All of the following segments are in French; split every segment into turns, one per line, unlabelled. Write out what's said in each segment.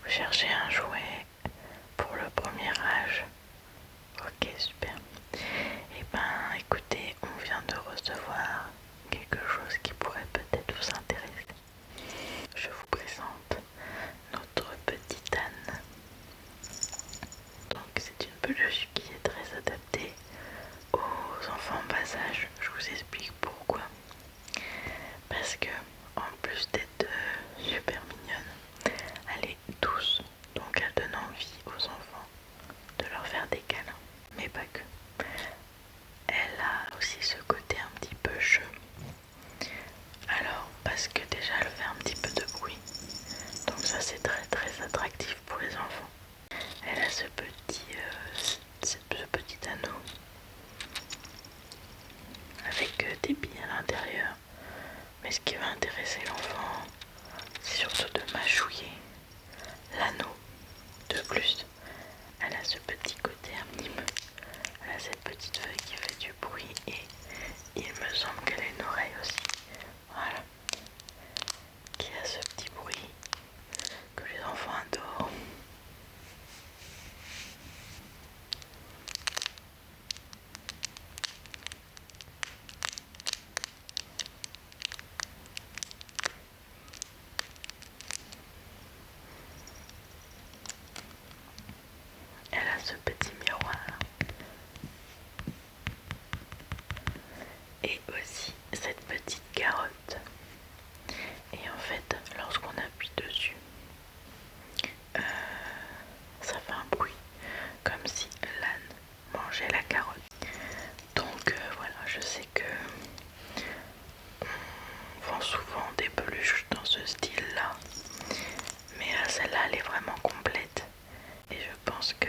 cherchez un jouet pour le premier âge. Ok, super. Et ben écoutez, on vient de recevoir quelque chose qui pourrait peut-être vous intéresser. Je vous présente notre petite Anne. Donc c'est une peluche qui est très adaptée aux enfants en bas âge. Je vous explique pourquoi. Parce que en plus d'être super mignonne, elle est douce. Donc elle donne envie aux enfants de leur faire des câlins. Mais pas que. Elle a aussi ce côté un petit peu jeu. Alors, parce que déjà elle fait un petit peu de bruit. Donc ça c'est très très attractif pour les enfants. Elle a ce petit anneau avec des billes à l'intérieur. Mais ce qui va intéresser l'enfant, c'est surtout de mâchouiller l'anneau. De plus, elle a ce petit côté un petit peu. Elle a cette petite feuille qui fait du bruit et il me semble qu'elle a une oreille aussi. Voilà. Qui a ce petit bruit que les enfants adorent. Elle a ce petit miroir. Et aussi cette petite carotte. Et en fait, lorsqu'on appuie dessus, ça fait un bruit comme si l'âne mangeait la carotte. Donc voilà, je sais que on vend souvent des peluches dans ce style-là, mais celle-là, elle est vraiment complète. Et je pense que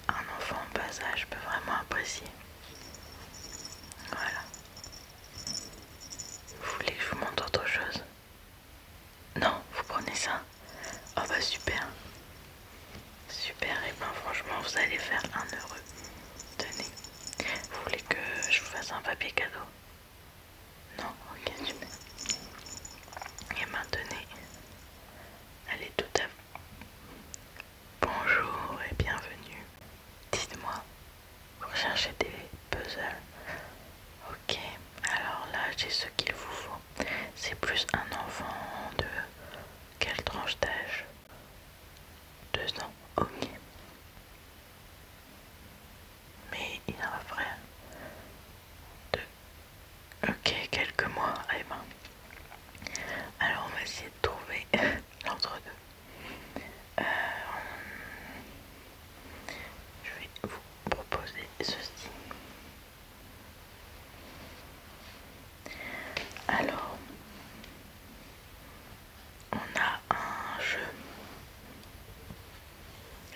un enfant en bas âge peut vraiment apprécier. Voilà. Vous voulez que je vous montre autre chose? Non, vous prenez ça? Oh bah super. Super, et ben franchement vous allez faire un heureux. Tenez. Vous voulez que je vous fasse un papier cadeau? Non? Ok, super. Et maintenant, allez tout à bonjour et bienvenue. Dites-moi, vous recherchez des puzzles? Ok, alors là j'ai ce qu'il vous faut. C'est plus un enfant de quelle tranche d'âge? 2 ans, ok. Mais il en va faire ok, quelques mois. Eh ben, alors on va essayer de trouver l'entre-deux. Je vais vous proposer ceci. Alors, on a un jeu.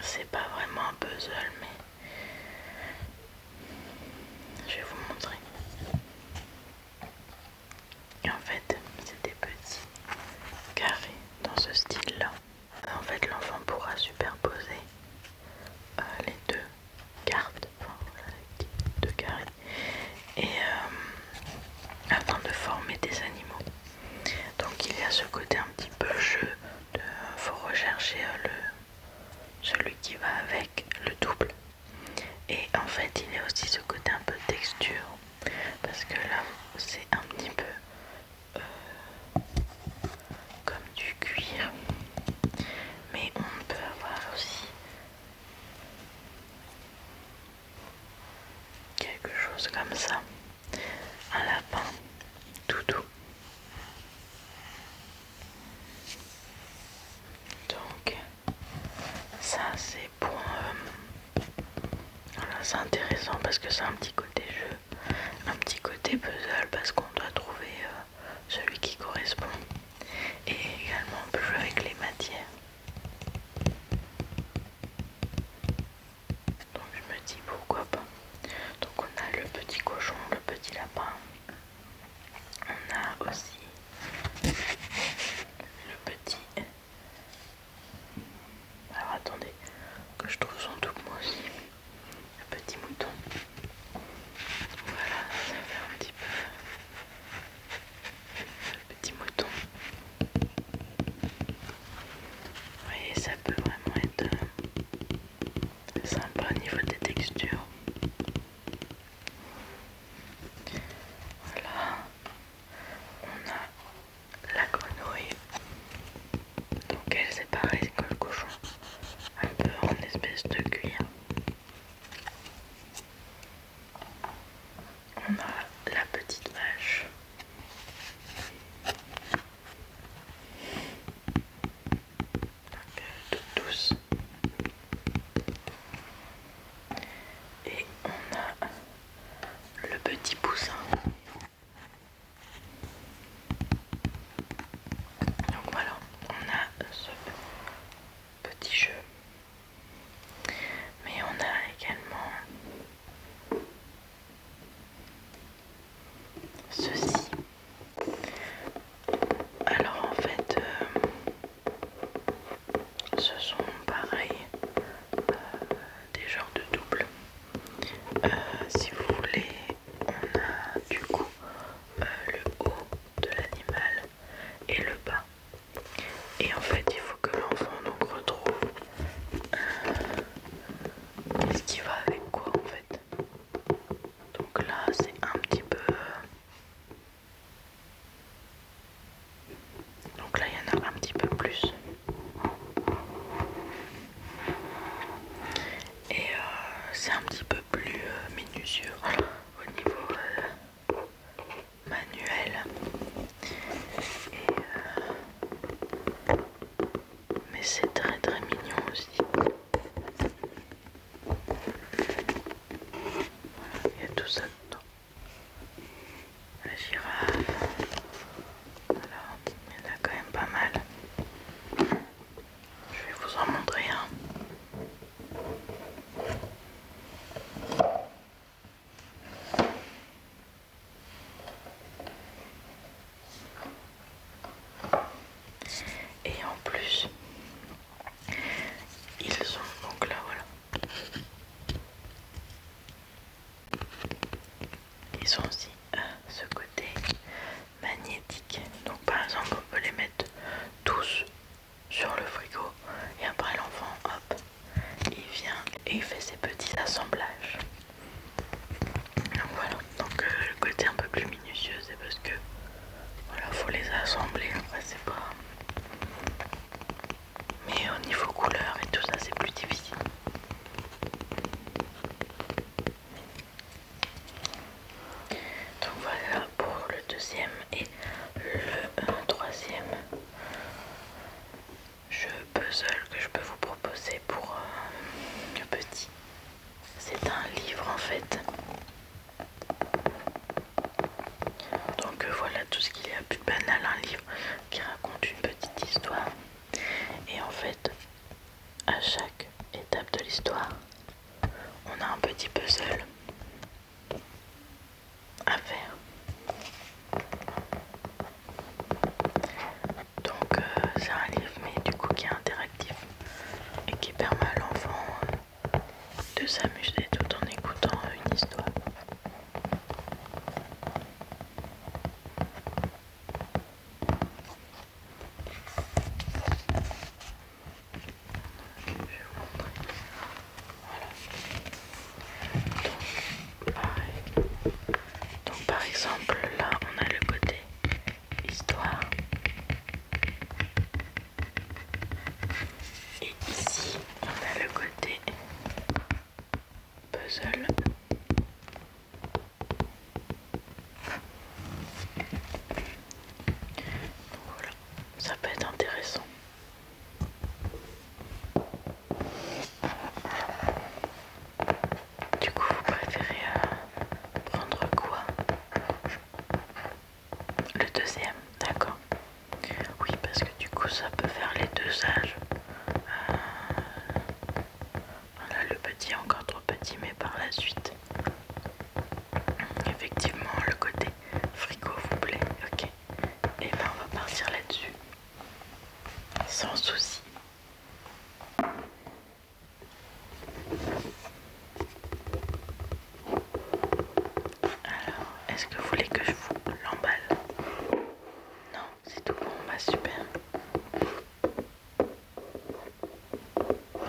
C'est pas vraiment un puzzle, mais je vais vous montrer. Et en fait, c'est des petits carrés dans ce style-là. En fait, l'enfant pourra superposer les deux cartes, enfin voilà, les deux carrés, et afin de former des animaux. Donc il y a ce côté un petit peu jeu, faut rechercher celui qui va avec le double. Et en fait il y a aussi ce côté un peu texture, parce que là c'est un petit peu comme du cuir, mais on peut avoir aussi quelque chose comme ça, un lapin tout doux. Donc ça c'est pour voilà, c'est intéressant parce que c'est un petit côté jeu, un petit côté puzzle parce qu'on doit trouver celui qui correspond. Et également on peut jouer avec les matières. Donc je me dis pourquoi pas. Donc on a le petit cochon, le petit lapin. On a aussi le petit... Alors attendez, que je trouve son double moi aussi. Le petit mouton. Voilà, ça fait un petit peu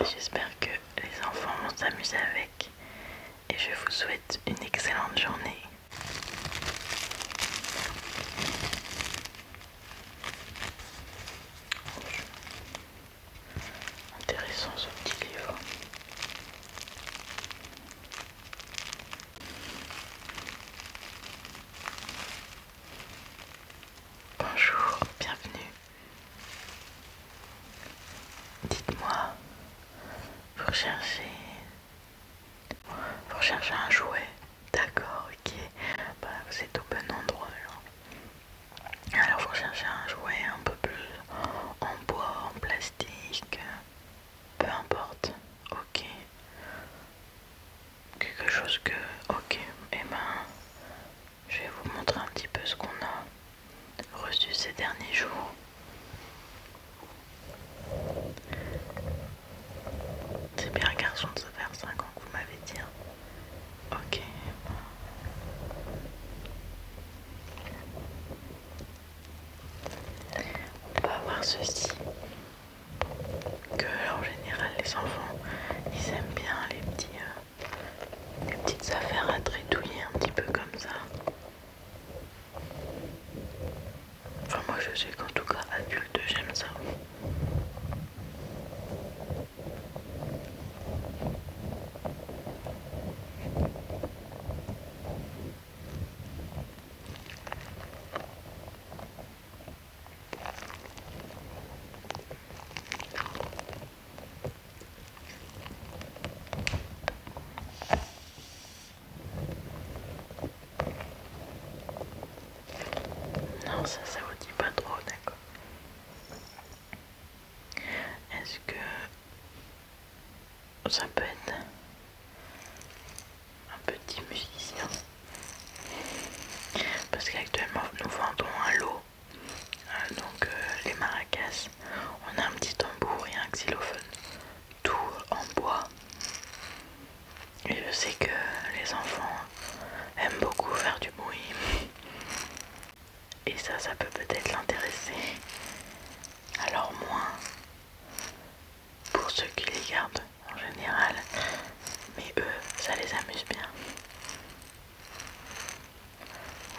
J'espère que les enfants vont s'amuser avec et je vous souhaite une excellente journée. Intéressant ce petit livre. Bonjour, bienvenue. Dites-moi, vous recherchez un jouet? D'accord, ok. Bah, vous êtes au bon endroit alors. Alors vous recherchez un jouet un peu plus en bois, en plastique, peu importe. Ok. Quelque chose que... Ok, et ben, je vais vous montrer un petit peu ce qu'on a reçu ces derniers jours. C'est bien un garçon de se faire 5 ans que vous m'avez dit. Ok. On va voir ceci. Que en général les enfants, ils aiment bien les petites affaires à trédouiller un petit peu comme ça. Enfin moi je sais qu'en tout cas adulte j'aime ça. Non, ça vous dit pas trop, d'accord. Est-ce que ça peut être un petit musicien? Parce qu'actuellement nous vendons un lot, les maracas. On a un petit tambour et un xylophone, tout en bois. Et je sais que les enfants aiment beaucoup faire du bruit. Et ça peut peut-être l'intéresser. Alors moins pour ceux qui les gardent en général, mais eux, ça les amuse bien.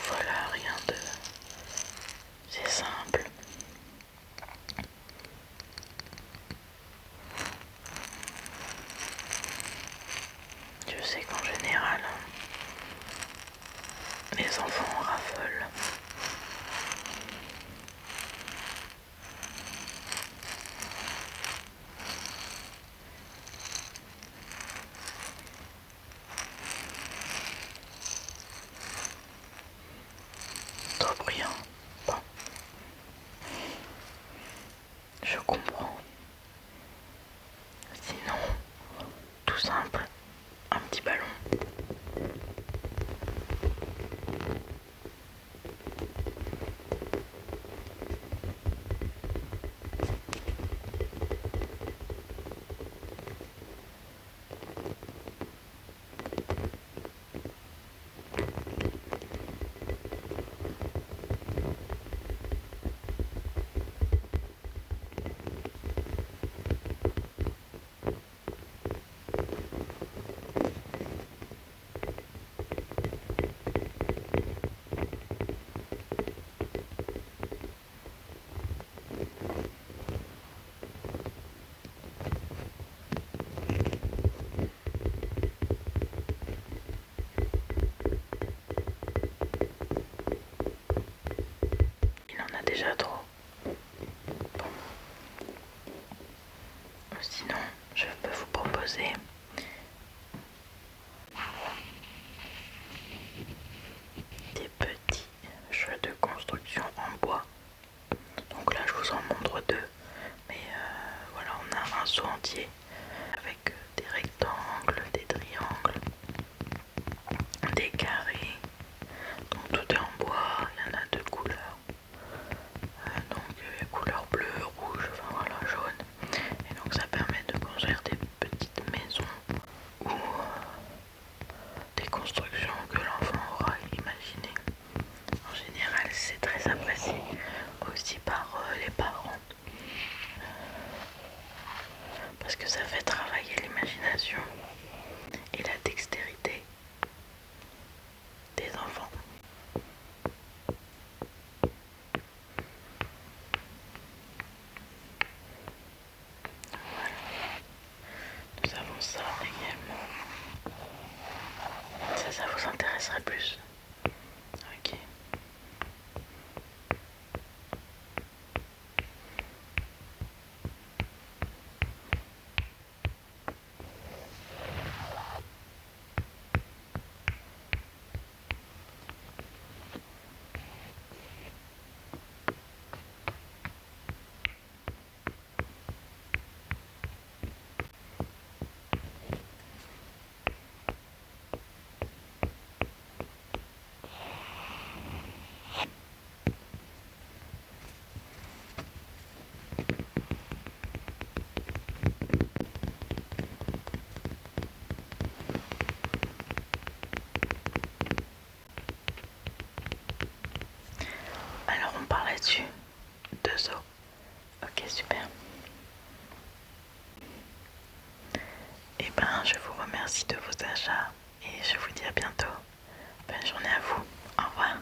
Voilà, rien de... C'est simple. Je sais qu'en général, les enfants en raffolent. Trop bruyant. Bon, je comprends. Sinon, tout simple, un petit ballon. Il en a déjà trop. Bon. Sinon, je peux vous proposer des petits jeux de construction en bois. Donc là, je vous en montre deux. Mais voilà, on a un seau entier avec des rectangles, des triangles, des carrés. Donc tout est en bois, il y en a deux couleurs. Couleur bleue, rouge, enfin voilà, jaune. Et donc ça permet de construire des petites maisons ou des constructions que l'enfant aura imaginées. En général, c'est très apprécié aussi par les parents parce que ça là-dessus? 2 os. Ok, super. Et ben, je vous remercie de vos achats et je vous dis à bientôt. Bonne journée à vous. Au revoir.